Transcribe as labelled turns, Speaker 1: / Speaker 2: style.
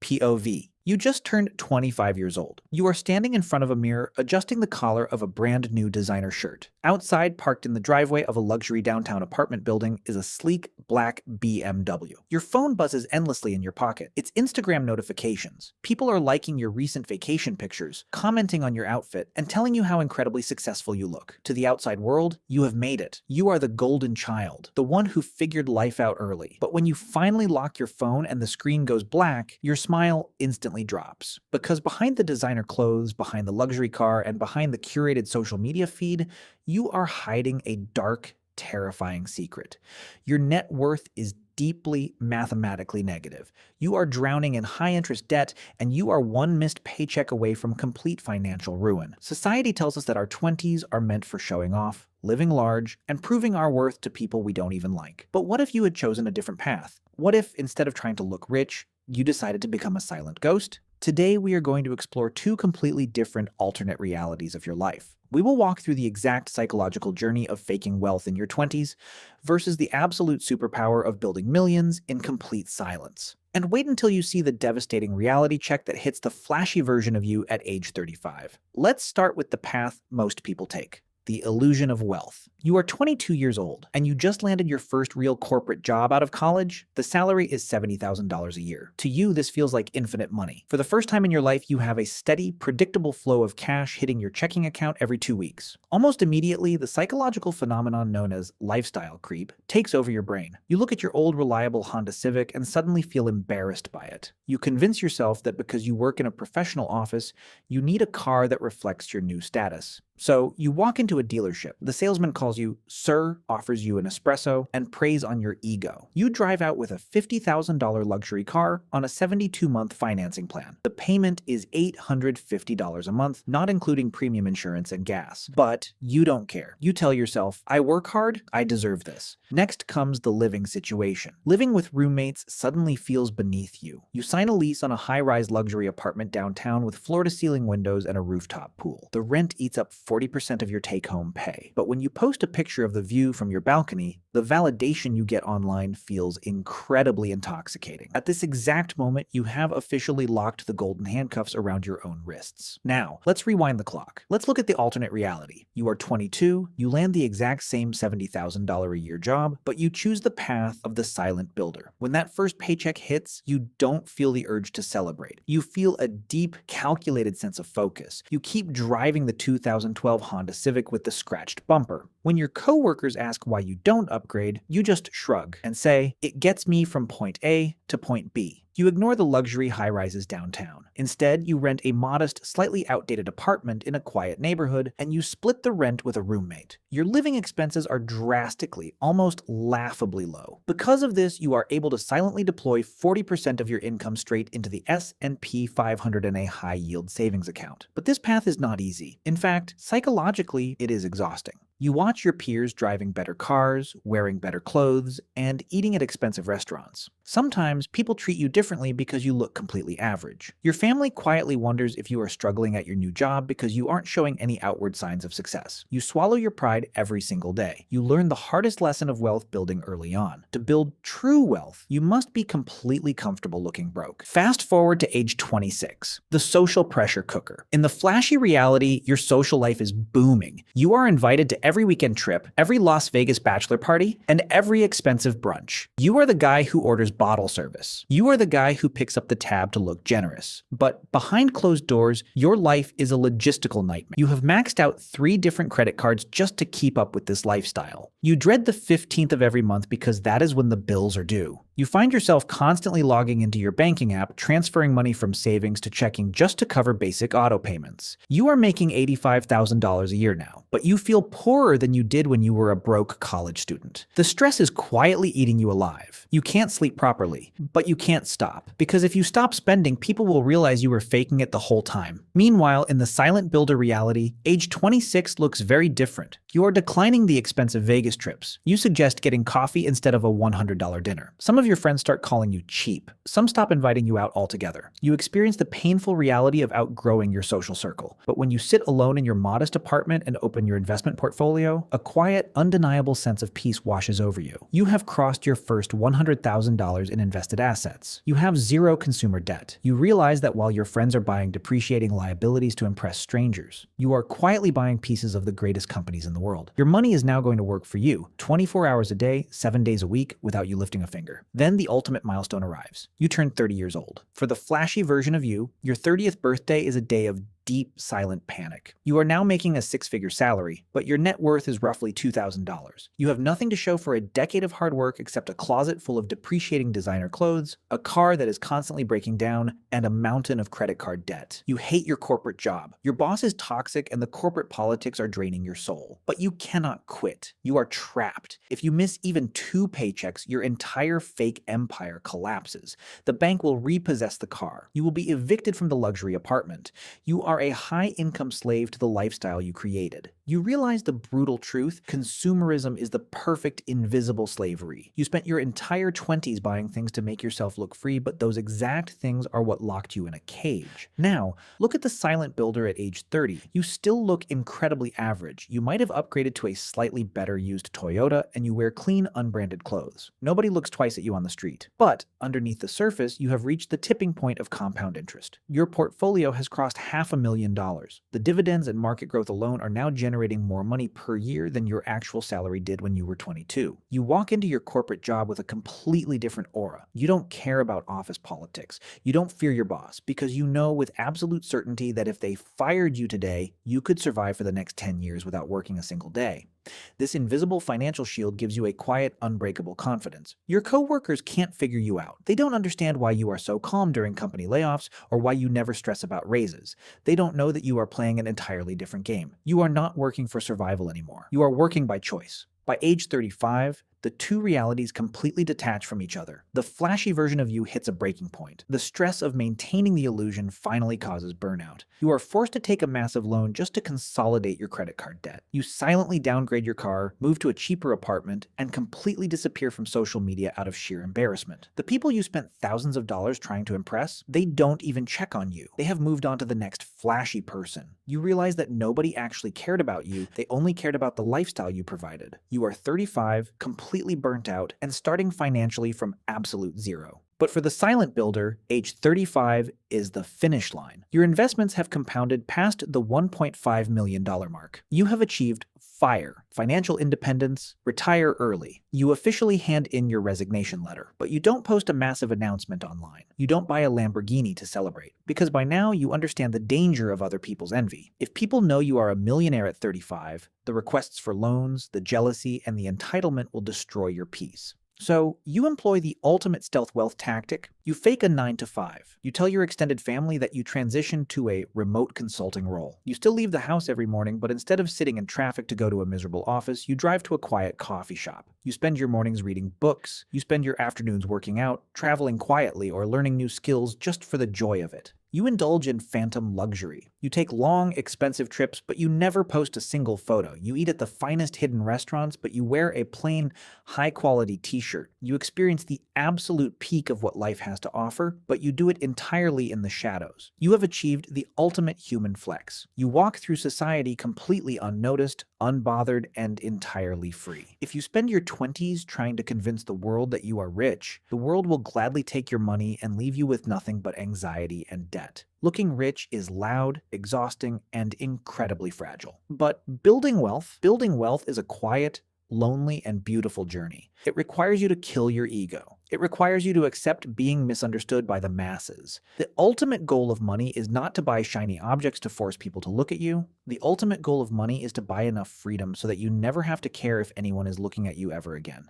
Speaker 1: POV. You just turned 25 years old. You are standing in front of a mirror, adjusting the collar of a brand new designer shirt. Outside, parked in the driveway of a luxury downtown apartment building, is a sleek black BMW. Your phone buzzes endlessly in your pocket. It's Instagram notifications. People are liking your recent vacation pictures, commenting on your outfit, and telling you how incredibly successful you look. To the outside world, you have made it. You are the golden child, the one who figured life out early. But when you finally lock your phone and the screen goes black, your smile instantly drops. Because behind the designer clothes, behind the luxury car, and behind the curated social media feed, you are hiding a dark, terrifying secret. Your net worth is deeply mathematically negative. You are drowning in high-interest debt, and you are one missed paycheck away from complete financial ruin. Society tells us that our 20s are meant for showing off, living large, and proving our worth to people we don't even like. But what if you had chosen a different path? What if, instead of trying to look rich, you decided to become a silent ghost? Today, we are going to explore two completely different alternate realities of your life. We will walk through the exact psychological journey of faking wealth in your 20s versus the absolute superpower of building millions in complete silence. And wait until you see the devastating reality check that hits the flashy version of you at age 35. Let's start with the path most people take. The illusion of wealth. You are 22 years old, and you just landed your first real corporate job out of college. The salary is $70,000 a year. To you, this feels like infinite money. For the first time in your life, you have a steady, predictable flow of cash hitting your checking account every 2 weeks. Almost immediately, the psychological phenomenon known as lifestyle creep takes over your brain. You look at your old, reliable Honda Civic and suddenly feel embarrassed by it. You convince yourself that because you work in a professional office, you need a car that reflects your new status. So you walk into a dealership. The salesman calls you sir, offers you an espresso, and preys on your ego. You drive out with a $50,000 luxury car on a 72-month financing plan. The payment is $850 a month, not including premium insurance and gas. But you don't care. You tell yourself, I work hard, I deserve this. Next comes the living situation. Living with roommates suddenly feels beneath you. You sign a lease on a high-rise luxury apartment downtown with floor-to-ceiling windows and a rooftop pool. The rent eats up 40% of your take-home pay. But when you post a picture of the view from your balcony, the validation you get online feels incredibly intoxicating. At this exact moment, you have officially locked the golden handcuffs around your own wrists. Now, let's rewind the clock. Let's look at the alternate reality. You are 22, you land the exact same $70,000 a year job, but you choose the path of the silent builder. When that first paycheck hits, you don't feel the urge to celebrate. You feel a deep, calculated sense of focus. You keep driving the 2012 Honda Civic with the scratched bumper. When your coworkers ask why you don't upgrade, you just shrug and say, it gets me from point A to point B. You ignore the luxury high-rises downtown. Instead, you rent a modest, slightly outdated apartment in a quiet neighborhood, and you split the rent with a roommate. Your living expenses are drastically, almost laughably low. Because of this, you are able to silently deploy 40% of your income straight into the S&P 500 in a high-yield savings account. But this path is not easy. In fact, psychologically, it is exhausting. You watch your peers driving better cars, wearing better clothes, and eating at expensive restaurants. Sometimes people treat you differently because you look completely average. Your family quietly wonders if you are struggling at your new job because you aren't showing any outward signs of success. You swallow your pride every single day. You learn the hardest lesson of wealth building early on. To build true wealth, you must be completely comfortable looking broke. Fast forward to age 26. The social pressure cooker. In the flashy reality, your social life is booming. You are invited to every weekend trip, every Las Vegas bachelor party, and every expensive brunch. You are the guy who orders bottle service. You are the guy who picks up the tab to look generous. But behind closed doors, your life is a logistical nightmare. You have maxed out 3 different credit cards just to keep up with this lifestyle. You dread the 15th of every month because that is when the bills are due. You find yourself constantly logging into your banking app, transferring money from savings to checking just to cover basic auto payments. You are making $85,000 a year now, but you feel poorer than you did when you were a broke college student. The stress is quietly eating you alive. You can't sleep properly, but you can't stop, because if you stop spending, people will realize you were faking it the whole time. Meanwhile, in the silent builder reality, age 26 looks very different. You are declining the expensive Vegas trips. You suggest getting coffee instead of a $100 dinner. Some of of your friends start calling you cheap. Some stop inviting you out altogether. You experience the painful reality of outgrowing your social circle. But when you sit alone in your modest apartment and open your investment portfolio, a quiet, undeniable sense of peace washes over you. You have crossed your first $100,000 in invested assets. You have zero consumer debt. You realize that while your friends are buying depreciating liabilities to impress strangers, you are quietly buying pieces of the greatest companies in the world. Your money is now going to work for you 24 hours a day, 7 days a week, without you lifting a finger. Then the ultimate milestone arrives. You turn 30 years old. For the flashy version of you, your 30th birthday is a day of deep, silent panic. You are now making a six-figure salary, but your net worth is roughly $2,000. You have nothing to show for a decade of hard work except a closet full of depreciating designer clothes, a car that is constantly breaking down, and a mountain of credit card debt. You hate your corporate job. Your boss is toxic and the corporate politics are draining your soul. But you cannot quit. You are trapped. If you miss even 2 paychecks, your entire fake empire collapses. The bank will repossess the car. You will be evicted from the luxury apartment. You are a high-income slave to the lifestyle you created. You realize the brutal truth: consumerism is the perfect invisible slavery. You spent your entire 20s buying things to make yourself look free, but those exact things are what locked you in a cage. Now, look at the silent builder at age 30. You still look incredibly average. You might have upgraded to a slightly better used Toyota, and you wear clean, unbranded clothes. Nobody looks twice at you on the street. But underneath the surface, you have reached the tipping point of compound interest. Your portfolio has crossed $500,000. The dividends and market growth alone are now generating more money per year than your actual salary did when you were 22. You walk into your corporate job with a completely different aura. You don't care about office politics. You don't fear your boss because you know with absolute certainty that if they fired you today, you could survive for the next 10 years without working a single day. This invisible financial shield gives you a quiet, unbreakable confidence. Your coworkers can't figure you out. They don't understand why you are so calm during company layoffs or why you never stress about raises. They don't know that you are playing an entirely different game. You are not working for survival anymore. You are working by choice. By age 35, the two realities completely detach from each other. The flashy version of you hits a breaking point. The stress of maintaining the illusion finally causes burnout. You are forced to take a massive loan just to consolidate your credit card debt. You silently downgrade your car, move to a cheaper apartment, and completely disappear from social media out of sheer embarrassment. The people you spent thousands of dollars trying to impress, they don't even check on you. They have moved on to the next flashy person. You realize that nobody actually cared about you. They only cared about the lifestyle you provided. You are 35, completely burnt out, and starting financially from absolute zero. But for the silent builder, age 35 is the finish line. Your investments have compounded past the $1.5 million mark. You have achieved FIRE, financial independence, retire early. You officially hand in your resignation letter, but you don't post a massive announcement online. You don't buy a Lamborghini to celebrate, because by now you understand the danger of other people's envy. If people know you are a millionaire at 35, the requests for loans, the jealousy, and the entitlement will destroy your peace. So, you employ the ultimate stealth wealth tactic. You fake a 9 to 5. You tell your extended family that you transition to a remote consulting role. You still leave the house every morning, but instead of sitting in traffic to go to a miserable office, you drive to a quiet coffee shop. You spend your mornings reading books. You spend your afternoons working out, traveling quietly, or learning new skills just for the joy of it. You indulge in phantom luxury. You take long, expensive trips, but you never post a single photo. You eat at the finest hidden restaurants, but you wear a plain, high-quality t-shirt. You experience the absolute peak of what life has to offer, but you do it entirely in the shadows. You have achieved the ultimate human flex. You walk through society completely unnoticed, unbothered, and entirely free. If you spend your 20s trying to convince the world that you are rich, the world will gladly take your money and leave you with nothing but anxiety and debt. Looking rich is loud, exhausting, and incredibly fragile. But building wealth is a quiet, lonely, and beautiful journey. It requires you to kill your ego. It requires you to accept being misunderstood by the masses. The ultimate goal of money is not to buy shiny objects to force people to look at you. The ultimate goal of money is to buy enough freedom so that you never have to care if anyone is looking at you ever again.